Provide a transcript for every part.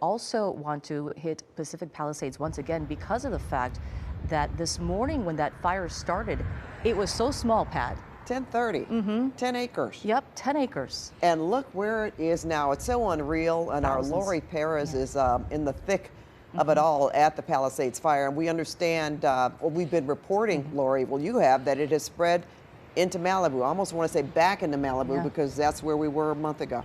also want to hit Pacific Palisades once again because of the fact that this morning when that fire started, it was so small, Pat. 1030, 10 acres. Yep, 10 acres. And look where it is now. It's so unreal. And Thousands. our Laurie Perez is in the thick of it all at the Palisades Fire. And we understand, well, we've been reporting, Laurie, well, you have, that it has spread into Malibu. I almost want to say back into Malibu because that's where we were a month ago.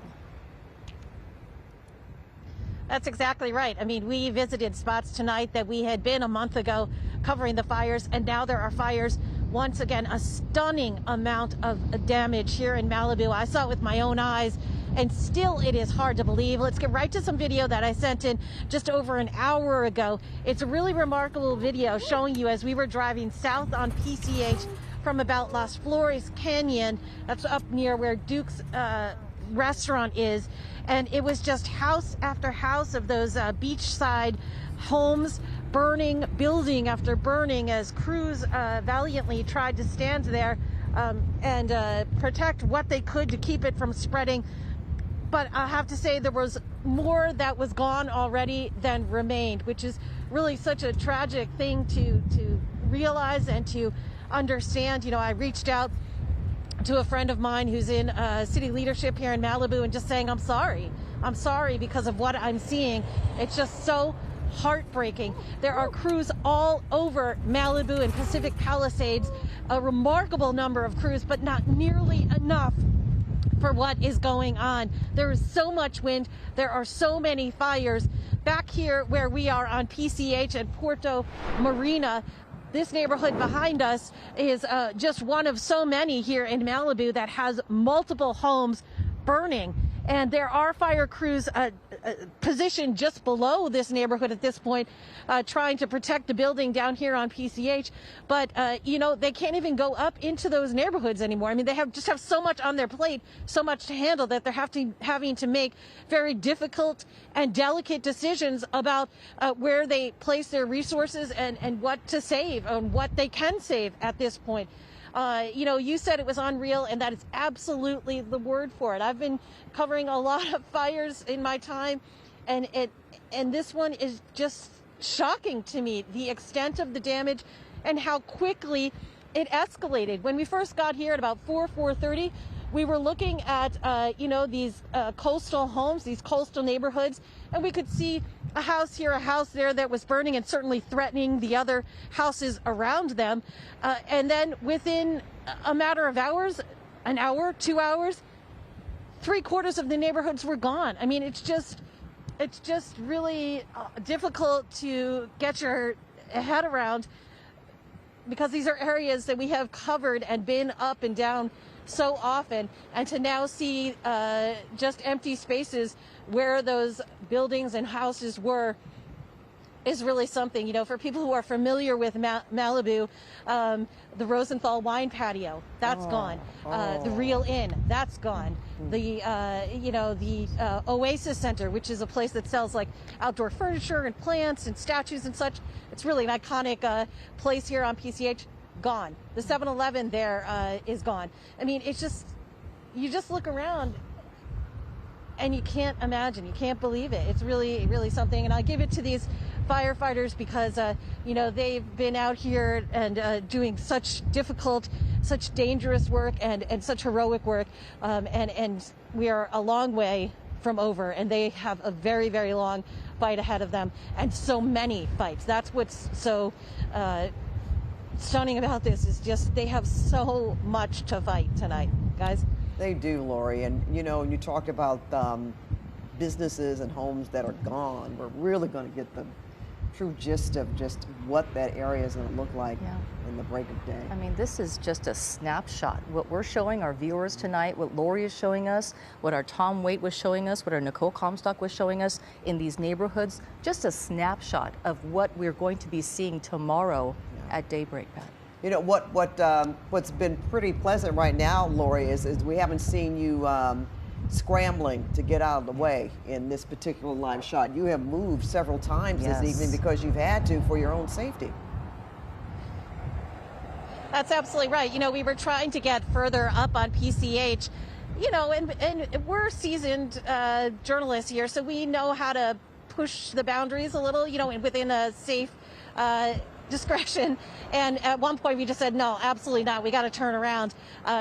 That's exactly right. I mean, we visited spots tonight that we had been a month ago covering the fires, and now there are fires. Once again, a stunning amount of damage here in Malibu. I saw it with my own eyes, and still it is hard to believe. Let's get right to some video that I sent in just over an hour ago. It's a really remarkable video showing you as we were driving south on PCH from about Las Flores Canyon. That's up near where Duke's restaurant is. And it was just house after house of those beachside homes burning, building after burning, as crews valiantly tried to stand there and protect what they could to keep it from spreading. But I have to say there was more that was gone already than remained, which is really such a tragic thing to realize and to understand. You know, I reached out to a friend of mine who's in city leadership here in Malibu and just saying, I'm sorry because of what I'm seeing. It's just so heartbreaking. There are crews all over Malibu and Pacific Palisades, a remarkable number of crews, but not nearly enough for what is going on. There is so much wind. There are so many fires. Back here where we are on PCH and Puerto Marina, this neighborhood behind us is just one of so many here in Malibu that has multiple homes burning. And there are fire crews positioned just below this neighborhood at this point, trying to protect the building down here on PCH. But, you know, they can't even go up into those neighborhoods anymore. I mean, they just have so much on their plate, so much to handle, that they're having to make very difficult and delicate decisions about where they place their resources and what to save and what they can save at this point. You know, you said it was unreal, and that is absolutely the word for it. I've been covering a lot of fires in my time, and this one is just shocking to me, the extent of the damage and how quickly it escalated. When we first got here at about 4:30, we were looking at, you know, these coastal homes, these coastal neighborhoods, and we could see a house here, a house there that was burning and certainly threatening the other houses around them. And then within a matter of hours, an hour, 2 hours, 3/4 of the neighborhoods were gone. I mean, it's just really difficult to get your head around, because these are areas that we have covered and been up and down so often, and to now see just empty spaces where those buildings and houses were is really something. You know, for people who are familiar with Malibu, the Rosenthal wine patio, that's gone. The Real Inn, that's gone. The you know, the Oasis Center, which is a place that sells like outdoor furniture and plants and statues and such. It's really an iconic place here on PCH. Gone. The 7-Eleven there is gone. I mean, it's just, you just look around and you can't imagine, you can't believe it. It's really, really something. And I give it to these firefighters because, you know, they've been out here and doing such difficult, such dangerous work and such heroic work. And we are a long way from over, and they have a very, very long fight ahead of them, and so many fights. That's what's so stunning about this, is just they have so much to fight tonight, guys. They do, Laurie. And, you know, you talk about businesses and homes that are gone. We're really going to get the true gist of just what that area is going to look like in the break of day. I mean, this is just a snapshot. What we're showing our viewers tonight, what Laurie is showing us, what our Tom Waite was showing us, what our Nicole Comstock was showing us in these neighborhoods, just a snapshot of what we're going to be seeing tomorrow at daybreak, Pat. You know, what's been pretty pleasant right now, Laurie, is we haven't seen you scrambling to get out of the way in this particular live shot. You have moved several times this evening because you've had to for your own safety. That's absolutely right. You know, we were trying to get further up on PCH, you know, and we're seasoned journalists here, so we know how to push the boundaries a little, and within a safe discretion. And at one point we just said, no, absolutely not. We got to turn around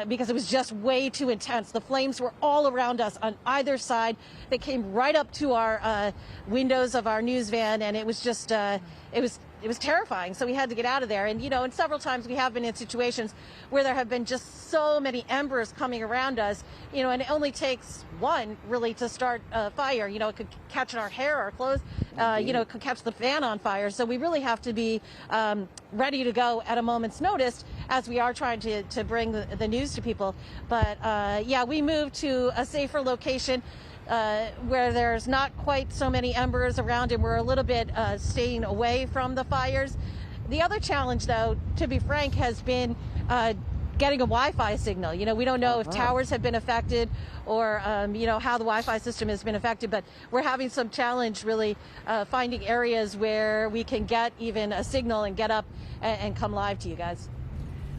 because it was just way too intense. The flames were all around us on either side. They came right up to our windows of our news van, and it was just, it was terrifying. So we had to get out of there. And, and several times we have been in situations where there have been just so many embers coming around us, and it only takes one really to start a fire. It could catch in our hair, our clothes, it could catch the fan on fire. So we really have to be ready to go at a moment's notice as we are trying to bring the news to people. But yeah, we moved to a safer location where there's not quite so many embers around, and we're a little bit staying away from the fires. The other challenge, though, to be frank, has been getting a Wi-Fi signal. We don't know if towers have been affected or, how the Wi-Fi system has been affected, but we're having some challenge really finding areas where we can get even a signal and get up and come live to you guys.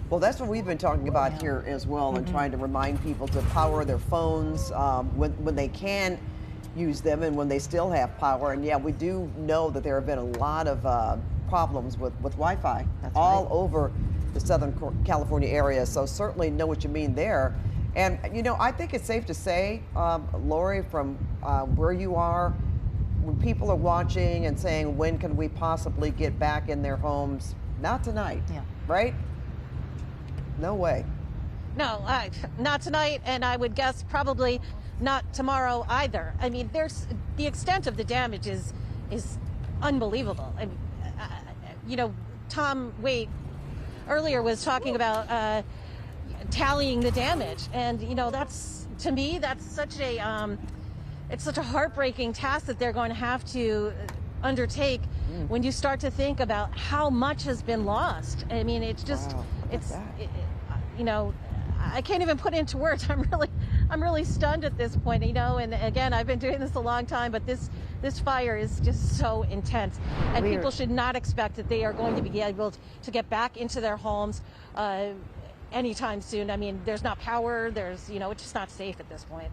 Well, that's what we've been talking about here as well, and trying to remind people to power their phones when they can use them and when they still have power. And yeah, we do know that there have been a lot of problems with Wi-Fi all over the Southern California area. So certainly know what you mean there. And I think it's safe to say, Laurie, from where you are, when people are watching and saying, when can we possibly get back in their homes? Not tonight, right? No way. No, not tonight, and I would guess probably not tomorrow either. I mean, there's the extent of the damage is unbelievable. And Tom Waite earlier was talking about tallying the damage, and that's, to me, that's such a it's such a heartbreaking task that they're going to have to undertake when you start to think about how much has been lost. I mean, it's just I can't even put it into words. I'm really stunned at this point, and again, I've been doing this a long time, but this fire is just so intense, and people should not expect that they are going to be able to get back into their homes anytime soon. I mean, there's not power, it's just not safe at this point.